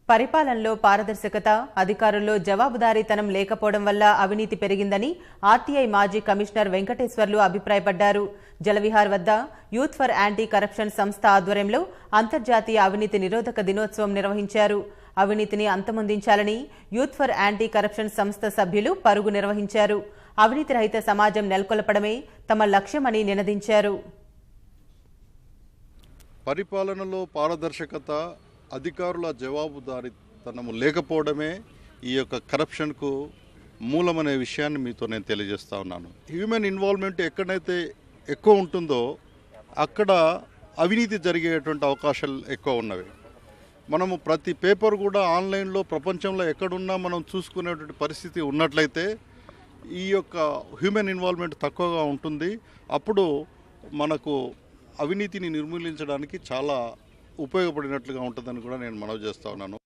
పరిపాలనలో పారదర్శకత, అధికారుల్లో జవాబుదారీతనం లేకపోవడం వల్ల అవినీతి పెరిగిందని ఆర్టీఐ మాజీ కమిషనర్ వెంకటేశ్వర్లు అభిప్రాయపడ్డారు. జలవిహార్ వద్ద యూత్ ఫర్ యాంటీ కరప్షన్ సంస్థ ఆధ్వర్యంలో అంతర్జాతీయ అవినీతి నిరోధక దినోత్సవం నిర్వహించారు. అవినీతిని అంతమొందించాలని యూత్ ఫర్ యాంటీ కరప్షన్ సంస్థ సభ్యులు పరుగు నిర్వహించారు. అవినీతి రహిత సమాజం నెలకొల్పడమే తమ లక్ష్యమని నినదించారు. పరిపాలనలో పారదర్శకత, అధికారుల జవాబుదారీతనము లేకపోవడమే ఈ యొక్క కరప్షన్కు మూలమనే విషయాన్ని మీతో నేను తెలియజేస్తా ఉన్నాను. హ్యూమన్ ఇన్వాల్వ్మెంట్ ఎక్కడైతే ఎక్కువ ఉంటుందో అక్కడ అవినీతి జరిగేటువంటి అవకాశాలు ఎక్కువ ఉన్నవి. మనము ప్రతి పేపర్ కూడా ఆన్లైన్లో ప్రపంచంలో ఎక్కడున్నా మనం చూసుకునేటువంటి పరిస్థితి ఉన్నట్లయితే ఈ యొక్క హ్యూమన్ ఇన్వాల్వ్మెంట్ తక్కువగా ఉంటుంది. అప్పుడు మనకు అవినీతిని నిర్మూలించడానికి చాలా ఉపయోగపడినట్లుగా ఉంటుందని కూడా నేను మనవి చేస్తా ఉన్నాను.